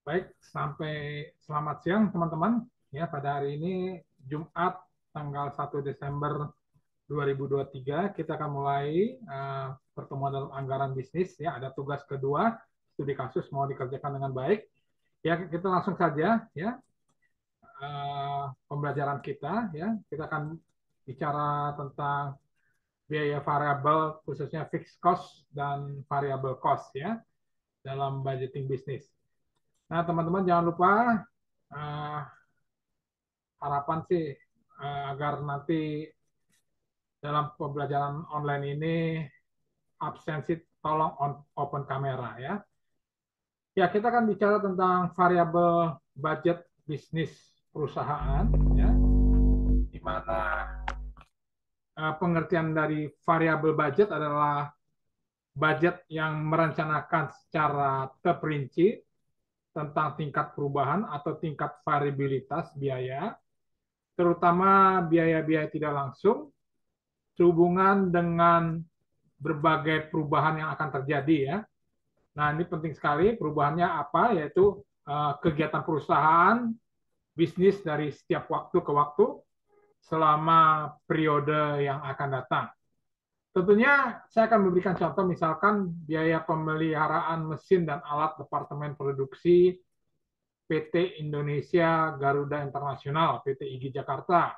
Baik, selamat siang teman-teman. Ya, pada hari ini Jumat tanggal 1 Desember 2023 kita akan mulai pertemuan dalam anggaran bisnis. Ya, ada tugas kedua, studi kasus mau dikerjakan dengan baik. Ya, kita langsung saja ya pembelajaran kita. Ya, kita akan bicara tentang biaya variabel khususnya fixed cost dan variable cost ya dalam budgeting bisnis. Nah, teman-teman jangan lupa uh, harapan sih agar nanti dalam pembelajaran online ini absensi tolong open kamera ya. Ya, kita akan bicara tentang variabel budget bisnis perusahaan ya, di mana pengertian dari variabel budget adalah budget yang merencanakan secara terperinci tentang tingkat perubahan atau tingkat variabilitas biaya, terutama biaya-biaya tidak langsung sehubungan dengan berbagai perubahan yang akan terjadi ya. Nah, ini penting sekali perubahannya apa, yaitu kegiatan perusahaan, bisnis dari setiap waktu ke waktu selama periode yang akan datang. Tentunya saya akan memberikan contoh misalkan biaya pemeliharaan mesin dan alat Departemen Produksi PT Indonesia Garuda Internasional, PT IGI Jakarta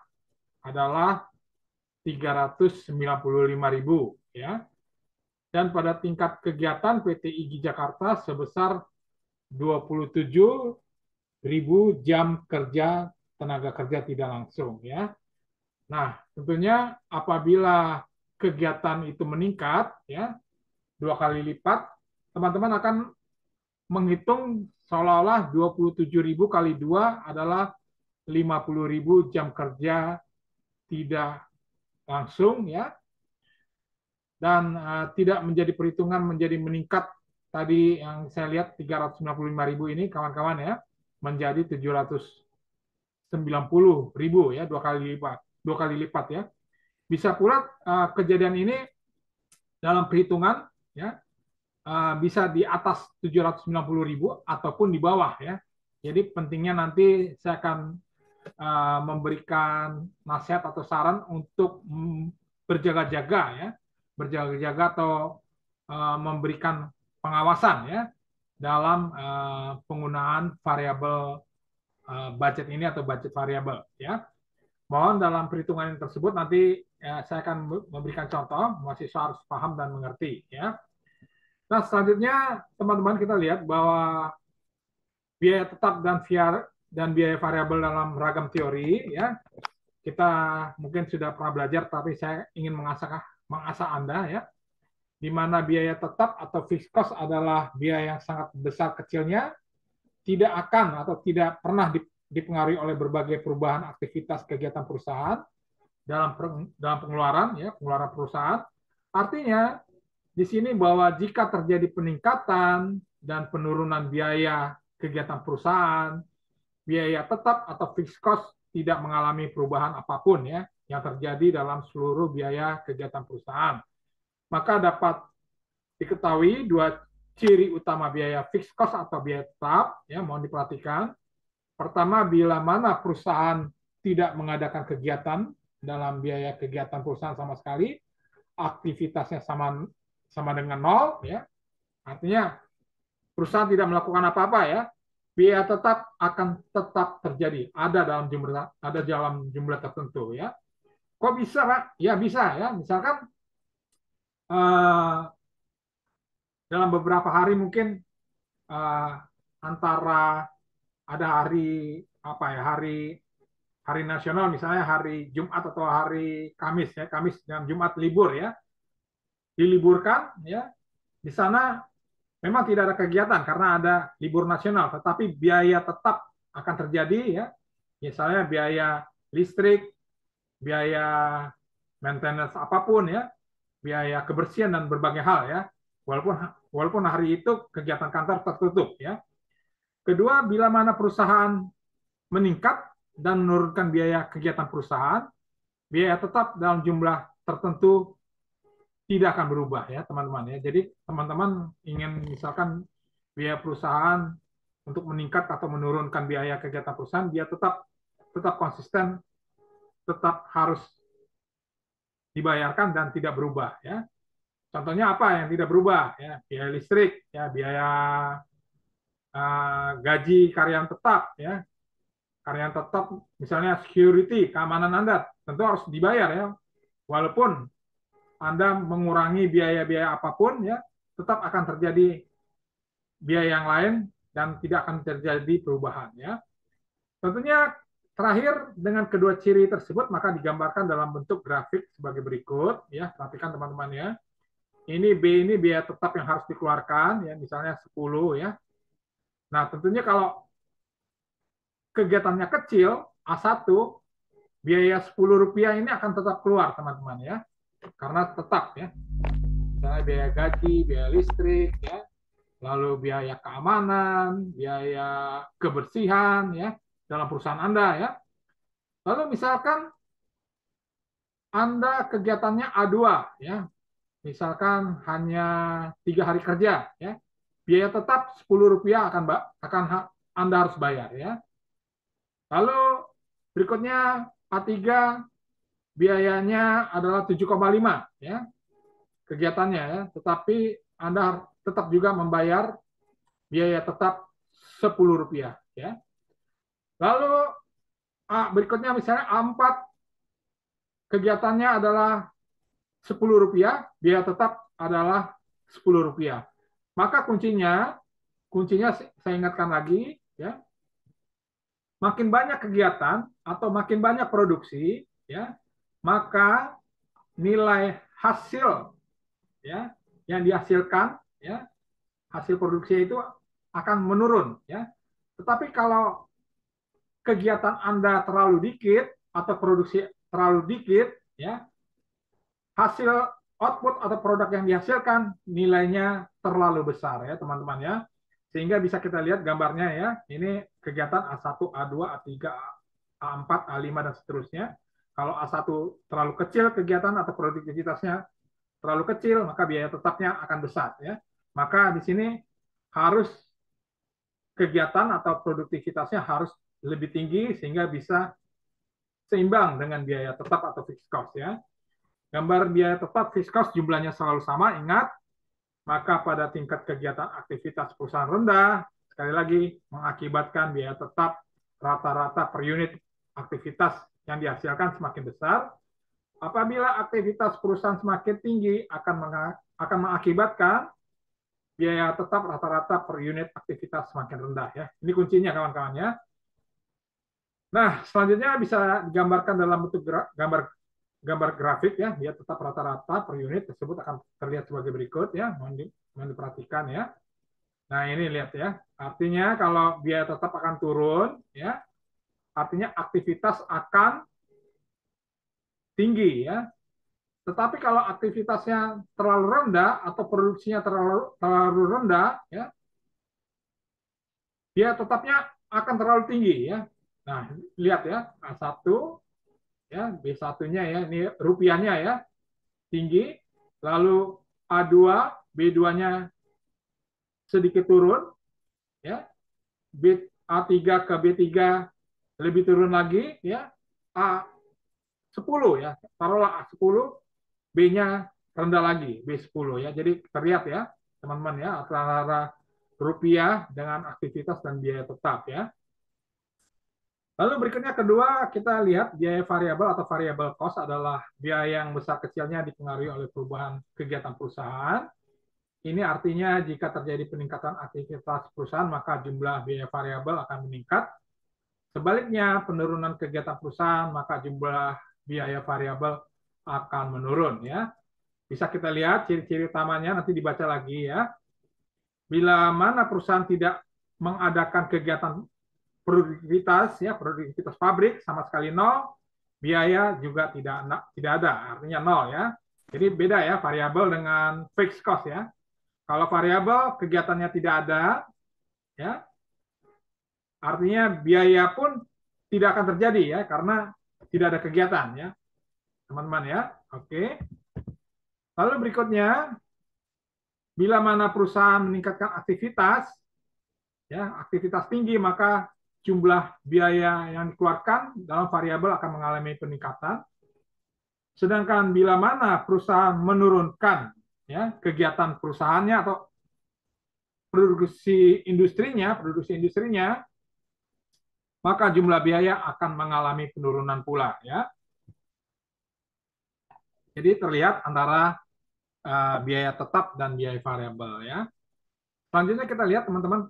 adalah 395.000 ya. Dan pada tingkat kegiatan PT IGI Jakarta sebesar 27.000 jam kerja tenaga kerja tidak langsung ya. Nah, tentunya apabila kegiatan itu meningkat ya 2 kali lipat, teman-teman akan menghitung seolah-olah 27.000 kali 2 adalah 50.000 jam kerja tidak langsung ya, dan tidak menjadi perhitungan menjadi meningkat tadi yang saya lihat 395.000 ini kawan-kawan ya menjadi 790.000 ya, 2 kali lipat ya. Bisa pula kejadian ini dalam perhitungan ya bisa di atas 790.000 ataupun di bawah ya. Jadi pentingnya nanti saya akan memberikan nasihat atau saran untuk berjaga-jaga ya, berjaga-jaga atau memberikan pengawasan ya dalam penggunaan variabel budget ini atau budget variabel ya. Mohon dalam perhitungan tersebut nanti saya akan memberikan contoh, mahasiswa harus paham dan mengerti ya. Nah, selanjutnya teman-teman kita lihat bahwa biaya tetap dan biaya variabel dalam ragam teori ya. Kita mungkin sudah pernah belajar, tapi saya ingin mengasah Anda ya, di mana biaya tetap atau fixed cost adalah biaya yang sangat besar kecilnya, tidak akan atau tidak pernah dipengaruhi oleh berbagai perubahan aktivitas kegiatan perusahaan dalam pengeluaran ya, pengeluaran perusahaan. Artinya di sini bahwa jika terjadi peningkatan dan penurunan biaya kegiatan perusahaan, biaya tetap atau fixed cost tidak mengalami perubahan apapun ya yang terjadi dalam seluruh biaya kegiatan perusahaan. Maka dapat diketahui dua ciri utama biaya fixed cost atau biaya tetap ya, mohon diperhatikan. Pertama, bila mana perusahaan tidak mengadakan kegiatan dalam biaya kegiatan perusahaan sama sekali, aktivitasnya sama dengan nol ya. Artinya perusahaan tidak melakukan apa-apa ya, biaya tetap akan tetap terjadi, ada dalam jumlah tertentu ya. Kok bisa Pak? Ya bisa ya. Misalkan dalam beberapa hari mungkin uh, antara ada hari apa ya, hari nasional misalnya hari Jumat atau hari Kamis ya, Kamis dan Jumat libur ya, diliburkan ya. Di sana memang tidak ada kegiatan karena ada libur nasional, tetapi biaya tetap akan terjadi ya. Misalnya biaya listrik, biaya maintenance apapun ya, biaya kebersihan dan berbagai hal ya. Walaupun hari itu kegiatan kantor tertutup ya. Kedua, bila mana perusahaan meningkat dan menurunkan biaya kegiatan perusahaan, biaya tetap dalam jumlah tertentu tidak akan berubah ya teman-teman ya. Jadi teman-teman ingin misalkan biaya perusahaan untuk meningkat atau menurunkan biaya kegiatan perusahaan, dia tetap konsisten, tetap harus dibayarkan dan tidak berubah ya. Contohnya apa yang tidak berubah ya? Biaya listrik, ya, biaya gaji karyawan tetap ya. Karyawan tetap misalnya security, keamanan Anda tentu harus dibayar ya. Walaupun Anda mengurangi biaya-biaya apapun ya, tetap akan terjadi biaya yang lain dan tidak akan terjadi perubahan ya. Tentunya terakhir dengan kedua ciri tersebut maka digambarkan dalam bentuk grafik sebagai berikut ya. Perhatikan teman-teman ya. Ini B ini biaya tetap yang harus dikeluarkan ya, misalnya 10 ya. Nah, tentunya kalau kegiatannya kecil A1 biaya Rp10 ini akan tetap keluar teman-teman ya. Karena tetap ya. Misalnya biaya gaji, biaya listrik ya, lalu biaya keamanan, biaya kebersihan ya dalam perusahaan Anda ya. Lalu misalkan Anda kegiatannya A2 ya. Misalkan hanya 3 hari kerja ya. Biaya tetap Rp10 akan Anda harus bayar ya. Lalu berikutnya A3 biayanya adalah 7,5 ya. Kegiatannya ya, tetapi Anda tetap juga membayar biaya tetap Rp10 ya. Lalu berikutnya misalnya A4 kegiatannya adalah Rp10, biaya tetap adalah Rp10. Maka kuncinya saya ingatkan lagi ya, makin banyak kegiatan atau makin banyak produksi ya, maka nilai hasil ya yang dihasilkan ya, hasil produksi itu akan menurun ya. Tetapi kalau kegiatan Anda terlalu dikit atau produksi terlalu dikit ya, hasil output atau produk yang dihasilkan nilainya terlalu besar ya teman-teman ya. Sehingga bisa kita lihat gambarnya ya. Ini kegiatan A1, A2, A3, A4, A5 dan seterusnya. Kalau A1 terlalu kecil kegiatan atau produktivitasnya terlalu kecil, maka biaya tetapnya akan besar ya. Maka di sini harus kegiatan atau produktivitasnya harus lebih tinggi sehingga bisa seimbang dengan biaya tetap atau fixed cost ya. Gambar biaya tetap fixed cost jumlahnya selalu sama, ingat. Maka pada tingkat kegiatan aktivitas perusahaan rendah, sekali lagi mengakibatkan biaya tetap rata-rata per unit aktivitas yang dihasilkan semakin besar. Apabila aktivitas perusahaan semakin tinggi akan mengakibatkan biaya tetap rata-rata per unit aktivitas semakin rendah ya. Ini kuncinya kawan-kawan ya. Nah, selanjutnya bisa digambarkan dalam bentuk gambar grafik ya, dia tetap rata-rata per unit tersebut akan terlihat sebagai berikut ya, mohon diperhatikan ya. Nah, ini lihat ya. Artinya kalau biaya tetap akan turun ya, artinya aktivitas akan tinggi ya. Tetapi kalau aktivitasnya terlalu rendah atau produksinya terlalu rendah ya, biaya tetapnya akan terlalu tinggi ya. Nah, lihat ya, A1 ya, B1-nya ya, ini rupiahnya ya, tinggi, lalu A2, B2-nya sedikit turun, ya, A3 ke B3 lebih turun lagi, ya, A10 ya, taruhlah A10, B-nya rendah lagi, B10 ya, jadi terlihat ya, teman-teman ya, antara rupiah dengan aktivitas dan biaya tetap ya. Lalu berikutnya kedua kita lihat biaya variabel atau variable cost adalah biaya yang besar kecilnya dipengaruhi oleh perubahan kegiatan perusahaan. Ini artinya jika terjadi peningkatan aktivitas perusahaan maka jumlah biaya variabel akan meningkat. Sebaliknya penurunan kegiatan perusahaan maka jumlah biaya variabel akan menurun ya. Bisa kita lihat ciri-ciri utamanya nanti dibaca lagi ya. Bila mana perusahaan tidak mengadakan kegiatan produktivitas pabrik sama sekali nol, biaya juga tidak ada, artinya nol ya. Jadi beda ya variabel dengan fixed cost ya. Kalau variabel kegiatannya tidak ada, ya, artinya biaya pun tidak akan terjadi ya karena tidak ada kegiatan ya, teman-teman ya. Oke. Lalu berikutnya, bila mana perusahaan meningkatkan aktivitas, ya, aktivitas tinggi, maka jumlah biaya yang dikeluarkan dalam variabel akan mengalami peningkatan. Sedangkan bila mana perusahaan menurunkan ya kegiatan perusahaannya atau produksi industrinya, maka jumlah biaya akan mengalami penurunan pula ya. Jadi terlihat antara biaya tetap dan biaya variabel ya. Selanjutnya kita lihat teman-teman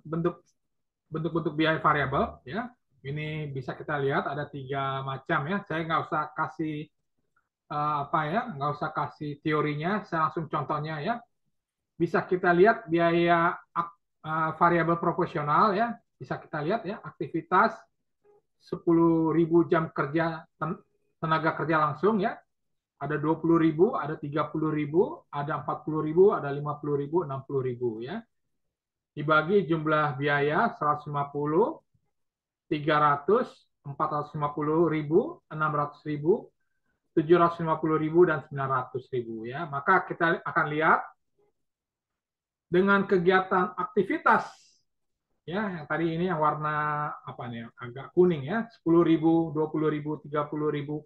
bentuk-bentuk biaya variabel ya. Ini bisa kita lihat ada 3 macam ya. Saya nggak usah kasih nggak usah kasih teorinya, saya langsung contohnya ya. Bisa kita lihat biaya variabel proporsional ya. Bisa kita lihat ya, aktivitas 10.000 jam kerja tenaga kerja langsung ya. Ada 20.000, ada 30.000, ada 40.000, ada 50.000, 60.000 ya. Dibagi jumlah biaya 150, 300, 450.000, 600.000, 750.000 dan 900.000 ya. Maka kita akan lihat dengan kegiatan aktivitas ya, yang tadi ini yang warna apa nih, agak kuning ya, 10.000, 20.000, 30.000,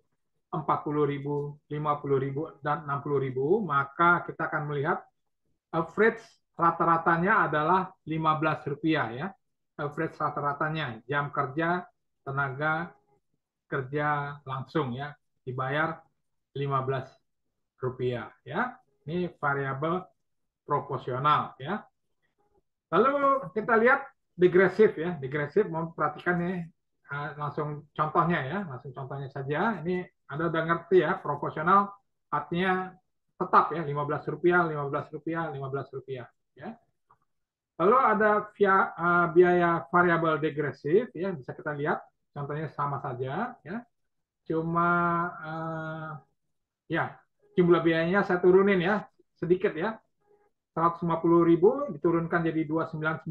40.000, 50.000 dan 60.000, maka kita akan melihat average rata-ratanya adalah Rp15 ya. Average rata-ratanya jam kerja tenaga kerja langsung ya, dibayar Rp15 ya. Ini variabel proporsional ya. Lalu kita lihat degresif ya. Degresif, mau perhatikan nih langsung contohnya ya, langsung contohnya saja. Ini Anda udah ngerti ya, proporsional artinya tetap ya, Rp15, Rp15, Rp15 ya. Lalu ada biaya variabel degresif ya, bisa kita lihat contohnya sama saja ya. Cuma ya jumlah biayanya saya turunin ya sedikit ya. 150.000 diturunkan jadi 299.000.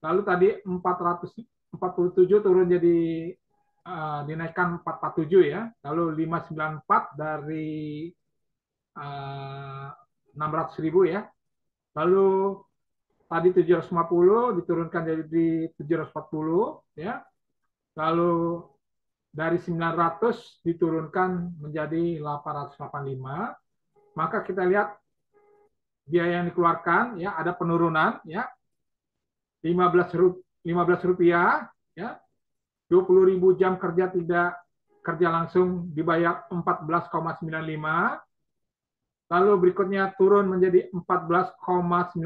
Lalu tadi 447 turun jadi dinaikkan 447 ya. Lalu 594 dari 600.000 ya. Lalu tadi 750 diturunkan jadi 740 ya. Lalu dari 900 diturunkan menjadi 885. Maka kita lihat biaya yang dikeluarkan ya, ada penurunan ya, Rp15 ya, 20.000 jam kerja tidak kerja langsung dibayar 14,95. Lalu berikutnya turun menjadi Rp14,90,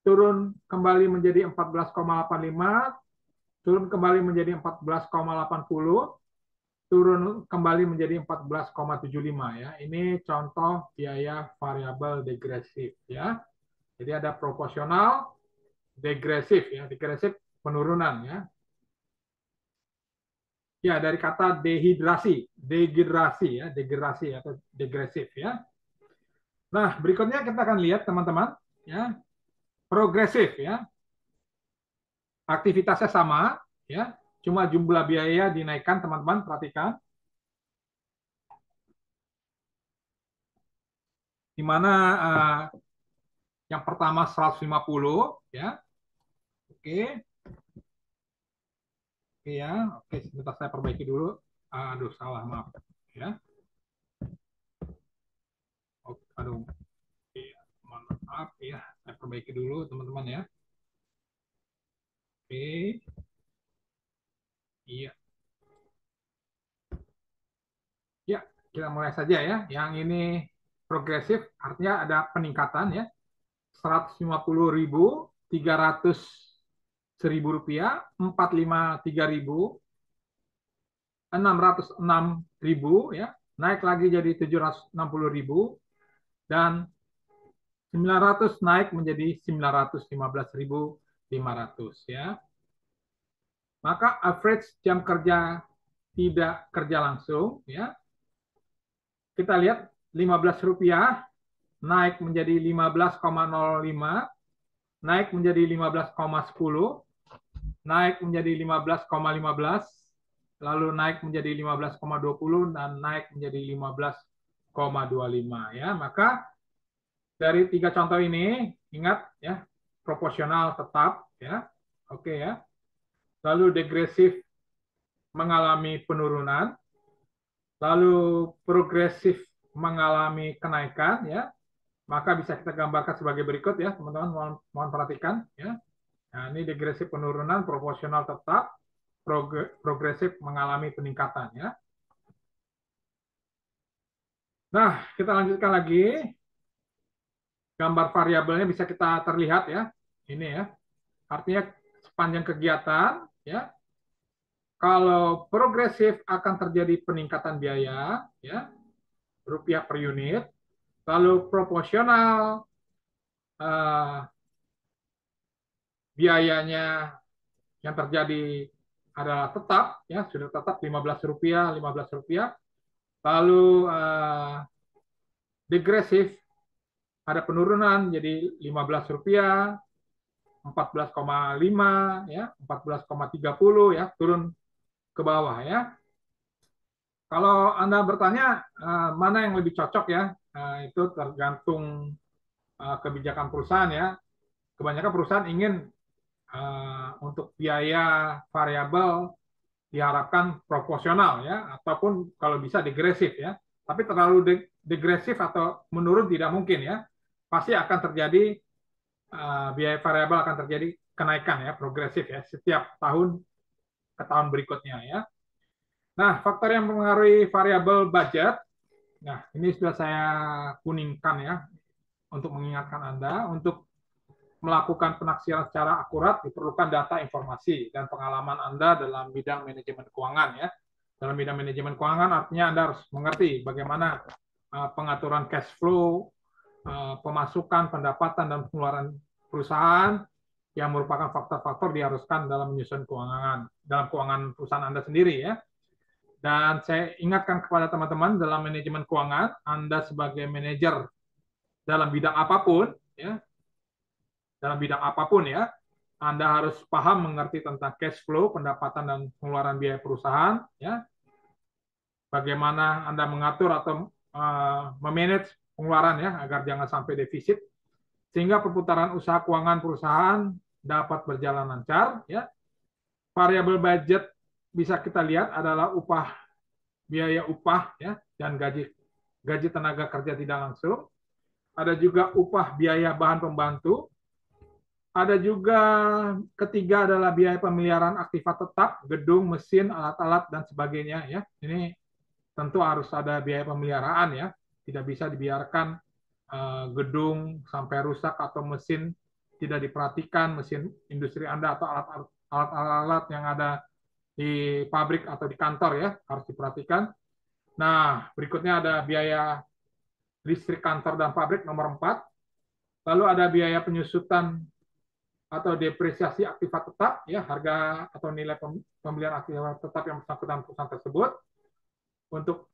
turun kembali menjadi 14,85, turun kembali menjadi 14,80, turun kembali menjadi 14,75 ya. Ini contoh biaya variabel degresif ya. Jadi ada proporsional, degresif ya. Degresif penurunan ya. Ya, dari kata dehidrasi ya, dehidrasi atau degresif ya. Nah, berikutnya kita akan lihat teman-teman ya, progresif ya. Aktivitasnya sama ya, cuma jumlah biaya dinaikkan, teman-teman perhatikan. Di mana yang pertama 150 ya. Oke. Oke ya. Oke, sebentar saya perbaiki dulu. Aduh, salah, maaf ya. Oh, aduh. Maaf ya. Saya perbaiki dulu teman-teman ya. Oke. Iya. Ya, kita mulai saja ya. Yang ini progresif artinya ada peningkatan ya. 150.000, 300 Rp1.000, 453.000, 606.000 ya, naik lagi jadi 760.000, dan 900 naik menjadi 915.500 ya. Maka average jam kerja tidak kerja langsung ya. Kita lihat Rp15 naik menjadi 15,05, naik menjadi 15,10, naik menjadi 15,15, lalu naik menjadi 15,20 dan naik menjadi 15,25 ya. Maka dari 3 contoh ini ingat ya, proporsional tetap, ya, oke ya. Lalu degresif mengalami penurunan, lalu progresif mengalami kenaikan, ya. Maka bisa kita gambarkan sebagai berikut ya, teman-teman, mohon perhatikan ya. Nah, ini degresif penurunan, proporsional tetap, progresif mengalami peningkatan ya. Nah, kita lanjutkan lagi. Gambar variabelnya bisa kita terlihat ya. Ini ya. Artinya sepanjang kegiatan ya. Kalau progresif akan terjadi peningkatan biaya ya, rupiah per unit. Lalu proporsional biayanya yang terjadi adalah tetap ya, sudah tetap Rp15, Rp15. Lalu degresif ada penurunan jadi Rp15, 14,5 ya, 14,30 ya, turun ke bawah ya. Kalau Anda bertanya mana yang lebih cocok ya, itu tergantung kebijakan perusahaan ya. Kebanyakan perusahaan ingin untuk biaya variabel diharapkan proporsional ya, ataupun kalau bisa degresif ya. Tapi terlalu degresif atau menurun tidak mungkin ya. Pasti akan terjadi biaya variabel akan terjadi kenaikan ya, progresif ya, setiap tahun ke tahun berikutnya ya. Nah, faktor yang mempengaruhi variabel budget, nah ini sudah saya kuningkan ya, untuk mengingatkan Anda, untuk melakukan penaksiran secara akurat diperlukan data, informasi, dan pengalaman Anda dalam bidang manajemen keuangan ya. Dalam bidang manajemen keuangan artinya Anda harus mengerti bagaimana pengaturan cash flow, pemasukan, pendapatan, dan pengeluaran perusahaan yang merupakan faktor-faktor diharuskan dalam menyusun keuangan, dalam keuangan perusahaan Anda sendiri ya. Dan saya ingatkan kepada teman-teman dalam manajemen keuangan, Anda sebagai manajer dalam bidang apapun ya, dalam bidang apapun ya, Anda harus paham mengerti tentang cash flow, pendapatan dan pengeluaran biaya perusahaan ya. Bagaimana Anda mengatur atau memanage pengeluaran ya agar jangan sampai defisit sehingga perputaran usaha keuangan perusahaan dapat berjalan lancar ya. Variabel budget bisa kita lihat adalah biaya upah ya, dan gaji tenaga kerja tidak langsung. Ada juga upah biaya bahan pembantu. Ada juga ketiga adalah biaya pemeliharaan aktiva tetap, gedung, mesin, alat-alat dan sebagainya ya. Ini tentu harus ada biaya pemeliharaan ya. Tidak bisa dibiarkan gedung sampai rusak atau mesin tidak diperhatikan, mesin industri Anda atau alat-alat yang ada di pabrik atau di kantor ya, harus diperhatikan. Nah, berikutnya ada biaya listrik kantor dan pabrik nomor 4. Lalu ada biaya penyusutan atau depresiasi aktiva tetap, ya, harga atau nilai pembelian aktiva tetap yang bersangkutan perusahaan tersebut. Untuk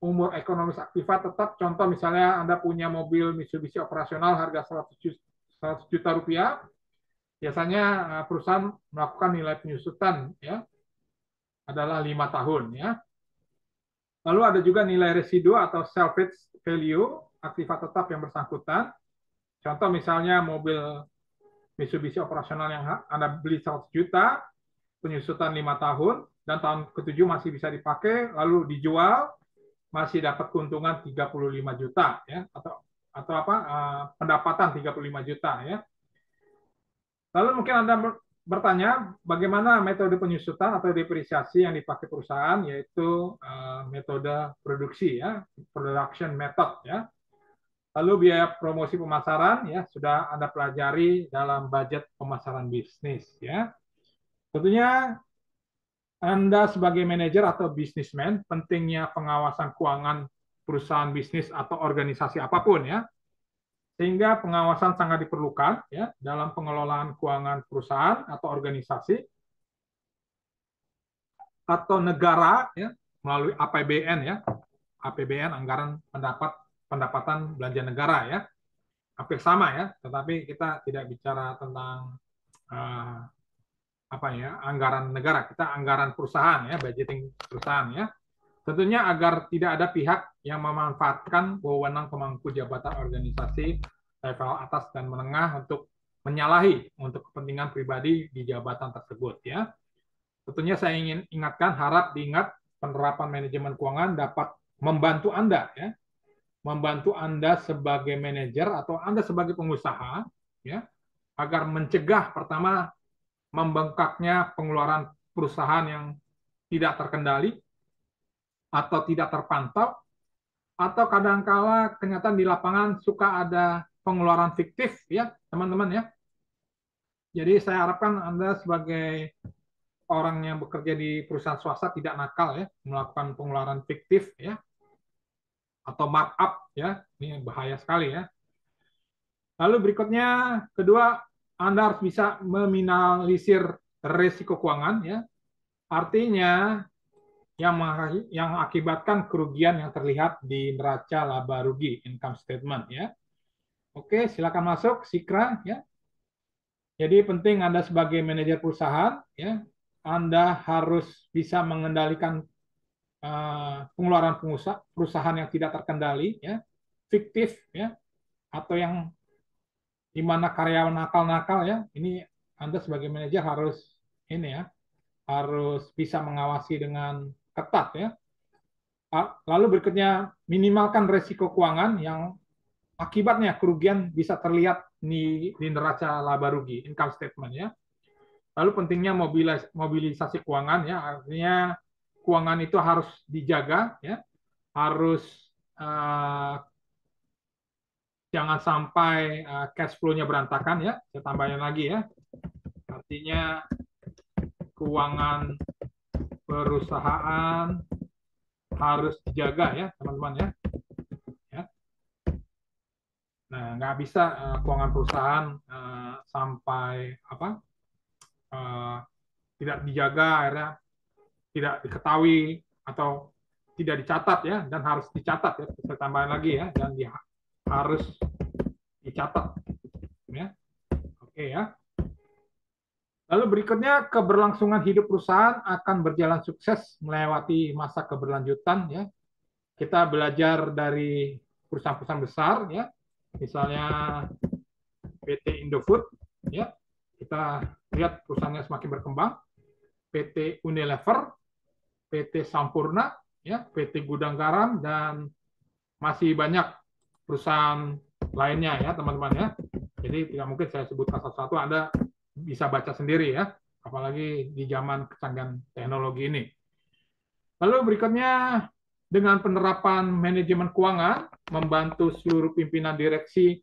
umur ekonomis aktiva tetap, contoh misalnya Anda punya mobil Mitsubishi operasional harga 100 juta rupiah, biasanya perusahaan melakukan nilai penyusutan ya adalah 5 tahun ya. Lalu ada juga nilai residu atau salvage value aktiva tetap yang bersangkutan. Contoh misalnya mobil Mitsubishi operasional yang Anda beli 100 juta, penyusutan 5 tahun, dan tahun ke-7 masih bisa dipakai, lalu dijual, masih dapat keuntungan 35 juta ya, atau apa pendapatan 35 juta ya. Lalu mungkin Anda bertanya bagaimana metode penyusutan atau depresiasi yang dipakai perusahaan, yaitu metode produksi ya, production method ya. Lalu biaya promosi pemasaran ya sudah Anda pelajari dalam budget pemasaran bisnis ya. Tentunya Anda sebagai manajer atau bisnismen pentingnya pengawasan keuangan perusahaan bisnis atau organisasi apapun ya. Sehingga pengawasan sangat diperlukan ya dalam pengelolaan keuangan perusahaan atau organisasi atau negara ya melalui APBN ya. APBN anggaran pendapatan belanja negara ya. Hampir sama ya, tetapi kita tidak bicara tentang anggaran negara, kita anggaran perusahaan ya, budgeting perusahaan ya. Tentunya agar tidak ada pihak yang memanfaatkan wewenang pemangku jabatan organisasi level atas dan menengah untuk menyalahi untuk kepentingan pribadi di jabatan tersebut ya. Tentunya saya ingin ingatkan, harap diingat penerapan manajemen keuangan dapat membantu Anda ya, membantu Anda sebagai manajer atau Anda sebagai pengusaha ya, agar mencegah pertama membengkaknya pengeluaran perusahaan yang tidak terkendali atau tidak terpantau, atau kadangkala kenyataan di lapangan suka ada pengeluaran fiktif ya teman-teman ya. Jadi saya harapkan Anda sebagai orang yang bekerja di perusahaan swasta tidak nakal ya melakukan pengeluaran fiktif ya atau markup ya, ini bahaya sekali ya. Lalu berikutnya, kedua, Anda harus bisa meminimalisir risiko keuangan ya. Artinya yang akibatkan kerugian yang terlihat di neraca laba rugi income statement ya. Oke, silakan masuk Sikra ya. Jadi penting Anda sebagai manajer perusahaan ya, Anda harus bisa mengendalikan pengeluaran perusahaan yang tidak terkendali ya, fiktif ya, atau yang di mana karyawan nakal-nakal ya. Ini Anda sebagai manajer harus ini ya, harus bisa mengawasi dengan ketat ya. Lalu berikutnya, minimalkan resiko keuangan yang akibatnya kerugian bisa terlihat di neraca laba rugi, income statement ya. Lalu pentingnya mobilisasi keuangan ya, artinya keuangan itu harus dijaga ya, harus jangan sampai cash flow-nya berantakan ya. Saya tambahin lagi ya. Artinya keuangan perusahaan harus dijaga ya, teman-teman ya. Nah, nggak bisa keuangan perusahaan sampai tidak dijaga, akhirnya tidak diketahui atau tidak dicatat ya, dan harus dicatat ya. Saya tambahin lagi ya, dan harus dicatat ya. Oke ya. Lalu berikutnya, keberlangsungan hidup perusahaan akan berjalan sukses melewati masa keberlanjutan ya. Kita belajar dari perusahaan-perusahaan besar ya, misalnya PT Indofood ya, kita lihat perusahaannya semakin berkembang, PT Unilever, PT Sampurna ya, PT Gudang Garam, dan masih banyak perusahaan lainnya ya teman-teman ya. Jadi tidak mungkin saya sebutkan satu-satu, Anda bisa baca sendiri ya, apalagi di zaman kecanggihan teknologi ini. Lalu berikutnya, dengan penerapan manajemen keuangan, membantu seluruh pimpinan direksi,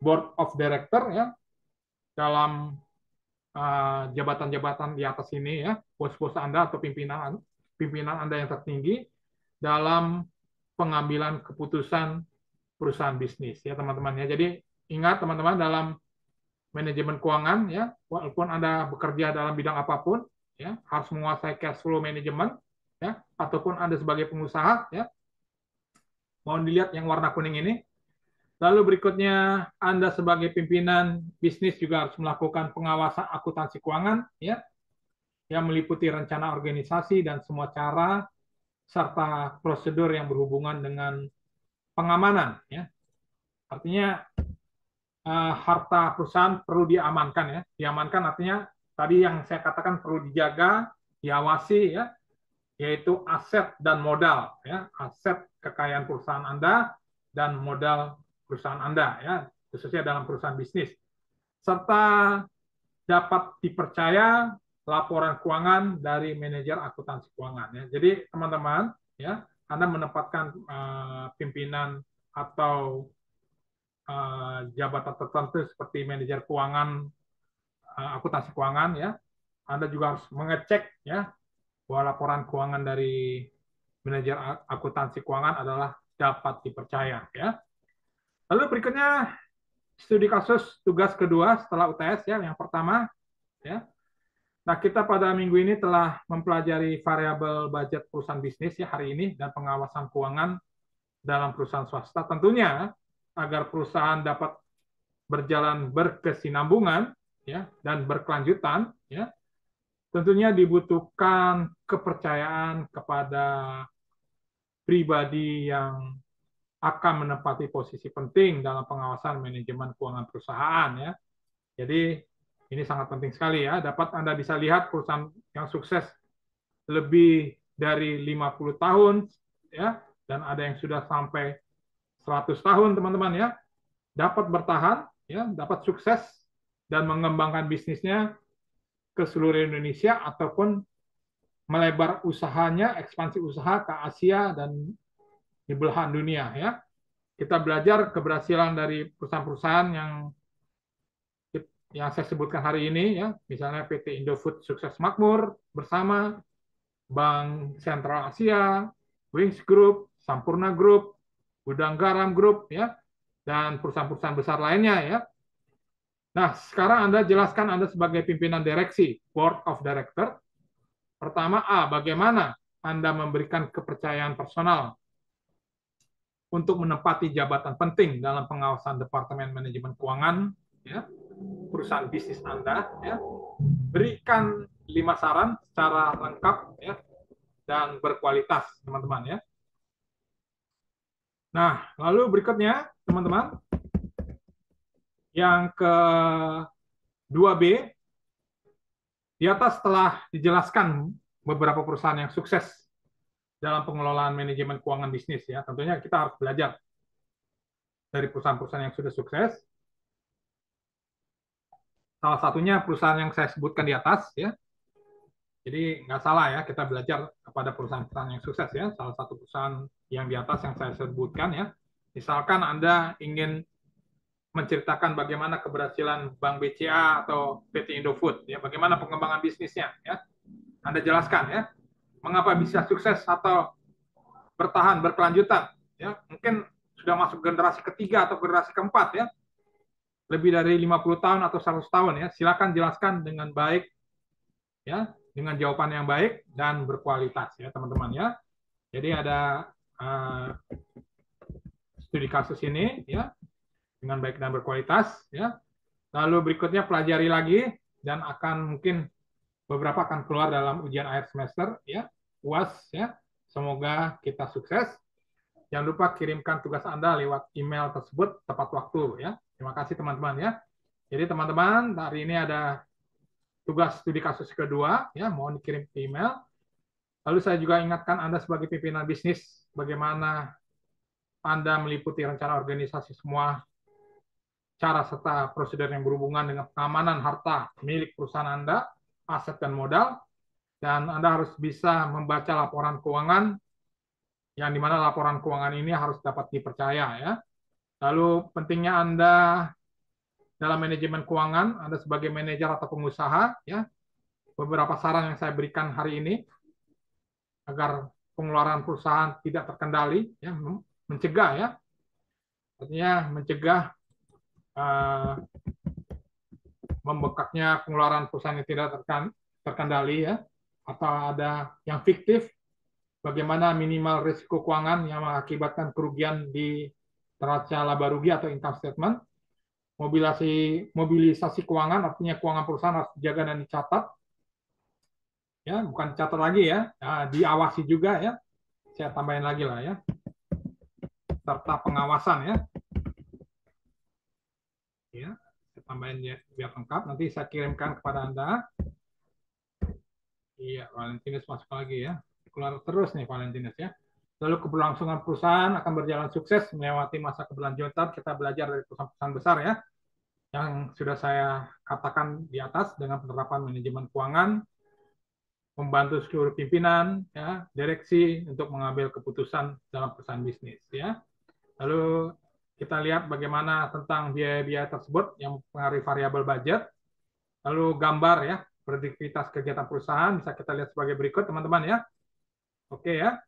board of director ya, dalam jabatan-jabatan di atas ini ya, bos-bos Anda atau pimpinan Anda yang tertinggi dalam pengambilan keputusan perusahaan bisnis ya teman-teman ya. Jadi ingat teman-teman, dalam manajemen keuangan ya, walaupun Anda bekerja dalam bidang apapun ya, harus menguasai cash flow management ya, ataupun Anda sebagai pengusaha ya. Mohon dilihat yang warna kuning ini. Lalu berikutnya, Anda sebagai pimpinan bisnis juga harus melakukan pengawasan akuntansi keuangan ya, yang meliputi rencana organisasi dan semua cara serta prosedur yang berhubungan dengan pengamanan ya. Artinya harta perusahaan perlu diamankan ya. Diamankan artinya tadi yang saya katakan perlu dijaga, diawasi ya, yaitu aset dan modal ya, aset kekayaan perusahaan Anda dan modal perusahaan Anda ya, khususnya dalam perusahaan bisnis, serta dapat dipercaya laporan keuangan dari manajer akuntansi keuangan ya. Jadi teman-teman ya, Anda menempatkan pimpinan atau jabatan tertentu seperti manajer keuangan, akuntansi keuangan ya, Anda juga harus mengecek ya bahwa laporan keuangan dari manajer akuntansi keuangan adalah dapat dipercaya ya. Lalu berikutnya, studi kasus tugas kedua setelah UTS ya, yang pertama ya. Nah, kita pada minggu ini telah mempelajari variabel budget perusahaan bisnis ya hari ini dan pengawasan keuangan dalam perusahaan swasta. Tentunya agar perusahaan dapat berjalan berkesinambungan ya dan berkelanjutan ya, tentunya dibutuhkan kepercayaan kepada pribadi yang akan menempati posisi penting dalam pengawasan manajemen keuangan perusahaan ya. Jadi ini sangat penting sekali ya. Dapat Anda bisa lihat perusahaan yang sukses lebih dari 50 tahun ya, dan ada yang sudah sampai 100 tahun teman-teman ya, dapat bertahan ya, dapat sukses dan mengembangkan bisnisnya ke seluruh Indonesia ataupun melebar usahanya, ekspansi usaha ke Asia dan di belahan dunia ya. Kita belajar keberhasilan dari perusahaan-perusahaan yang saya sebutkan hari ini ya, misalnya PT Indofood sukses makmur bersama Bank Sentral Asia, Wings Group, Sampurna Group, Gudang Garam Group ya, dan perusahaan-perusahaan besar lainnya ya. Nah, sekarang Anda jelaskan Anda sebagai pimpinan direksi, Board of Director. Pertama, bagaimana Anda memberikan kepercayaan personal untuk menempati jabatan penting dalam pengawasan Departemen Manajemen Keuangan ya, perusahaan bisnis Anda ya. Berikan 5 saran secara lengkap ya dan berkualitas, teman-teman ya. Nah, lalu berikutnya, teman-teman, yang ke 2B, di atas telah dijelaskan beberapa perusahaan yang sukses dalam pengelolaan manajemen keuangan bisnis ya. Tentunya kita harus belajar dari perusahaan-perusahaan yang sudah sukses. Salah satunya perusahaan yang saya sebutkan di atas ya. Jadi nggak salah ya kita belajar kepada perusahaan-perusahaan yang sukses ya. Salah satu perusahaan yang di atas yang saya sebutkan ya. Misalkan Anda ingin menceritakan bagaimana keberhasilan Bank BCA atau PT Indofood ya, bagaimana pengembangan bisnisnya ya. Anda jelaskan ya, mengapa bisa sukses atau bertahan berkelanjutan ya. Mungkin sudah masuk generasi ketiga atau generasi keempat ya. Lebih dari 50 tahun atau 100 tahun ya. Silakan jelaskan dengan baik ya, dengan jawaban yang baik dan berkualitas ya, teman-teman ya. Jadi ada studi kasus ini ya dengan baik dan berkualitas ya. Lalu berikutnya pelajari lagi dan akan mungkin beberapa akan keluar dalam ujian akhir semester ya, UAS ya. Semoga kita sukses. Jangan lupa kirimkan tugas Anda lewat email tersebut tepat waktu ya. Terima kasih teman-teman ya. Jadi teman-teman, hari ini ada tugas studi kasus kedua ya, mohon dikirim ke email. Lalu saya juga ingatkan Anda sebagai pimpinan bisnis bagaimana Anda meliputi rencana organisasi semua cara serta prosedur yang berhubungan dengan pengamanan harta milik perusahaan Anda, aset dan modal, dan Anda harus bisa membaca laporan keuangan, yang dimana laporan keuangan ini harus dapat dipercaya ya. Lalu pentingnya Anda dalam manajemen keuangan, Anda sebagai manajer atau pengusaha ya, beberapa saran yang saya berikan hari ini agar pengeluaran perusahaan tidak terkendali, ya, mencegah ya, artinya mencegah membengkaknya pengeluaran perusahaan yang tidak terkendali ya, atau ada yang fiktif, bagaimana minimal risiko keuangan yang mengakibatkan kerugian di neraca laba rugi atau income statement, mobilisasi keuangan, artinya keuangan perusahaan harus dijaga dan dicatat, ya bukan dicatat lagi ya, diawasi juga ya, saya tambahin lagi lah ya, serta pengawasan ya. Ya, saya tambahin ya, biar lengkap. Nanti saya kirimkan kepada Anda. Iya, Valentinus masuk lagi ya. Keluar terus nih Valentinus ya. Lalu keberlangsungan perusahaan akan berjalan sukses melewati masa keberlanjutan. Kita belajar dari perusahaan-perusahaan besar ya, yang sudah saya katakan di atas dengan penerapan manajemen keuangan, membantu seluruh pimpinan, ya, direksi untuk mengambil keputusan dalam perusahaan bisnis ya. Lalu kita lihat bagaimana tentang biaya-biaya tersebut yang mempengaruhi variabel budget. Lalu gambar ya, produktivitas kegiatan perusahaan bisa kita lihat sebagai berikut teman-teman ya. Oke ya.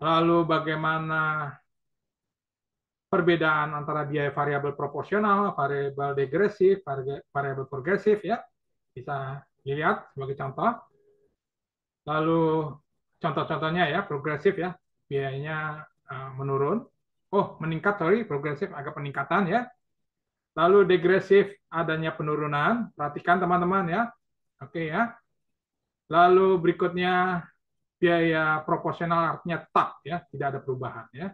Lalu bagaimana perbedaan antara biaya variabel proporsional, variabel degresif, variabel progresif ya. Bisa dilihat sebagai contoh. Lalu contoh-contohnya ya, progresif ya, biayanya menurun. Oh, meningkat, sorry, progresif agak peningkatan ya. Lalu degresif adanya penurunan, perhatikan teman-teman ya. Oke ya. Lalu berikutnya biaya proporsional artinya tetap ya, tidak ada perubahan ya.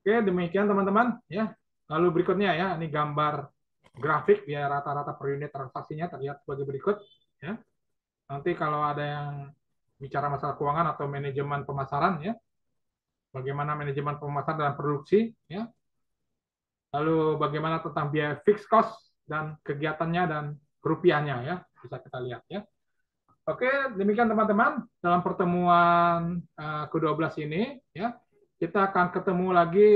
Oke, demikian teman-teman ya. Lalu berikutnya ya, ini gambar grafik biar rata-rata per unit transaksinya terlihat sebagai berikut. Ya. Nanti kalau ada yang bicara masalah keuangan atau manajemen pemasaran, ya, bagaimana manajemen pemasaran dan produksi, ya, lalu bagaimana tentang biaya fixed cost dan kegiatannya dan rupiahnya, ya, bisa kita lihat, ya. Oke, demikian teman-teman dalam pertemuan ke-12 ini, ya, kita akan ketemu lagi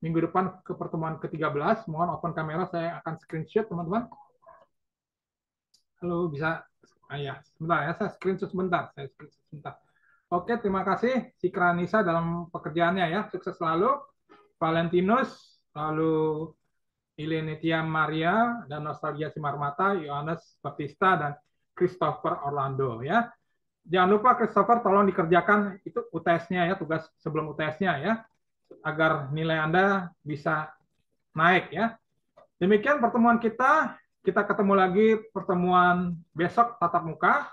minggu depan ke pertemuan ke-13. Mohon open kamera, saya akan screenshot teman-teman. Halo, bisa? Ya, sebentar ya, saya screenshot sebentar. Oke, terima kasih Sikra Nisa dalam pekerjaannya ya. Sukses selalu. Valentinus, lalu Ilenitia Maria, dan Nostalgia Simarmata, Yohanes Baptista, dan Christopher Orlando ya. Jangan lupa Christopher tolong dikerjakan itu UTS-nya ya, tugas sebelum UTS-nya ya, agar nilai Anda bisa naik ya. Demikian pertemuan kita. Kita ketemu lagi pertemuan besok tatap muka.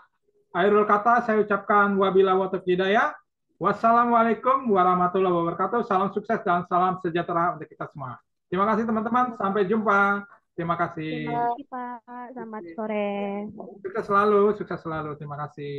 Akhirul kata saya ucapkan wabillahi wa taufiq hidayah. Wassalamualaikum warahmatullahi wabarakatuh. Salam sukses dan salam sejahtera untuk kita semua. Terima kasih teman-teman. Sampai jumpa. Terima Terima kasih. kasih Pak. Selamat sore. Sukses selalu. Sukses selalu. Terima kasih.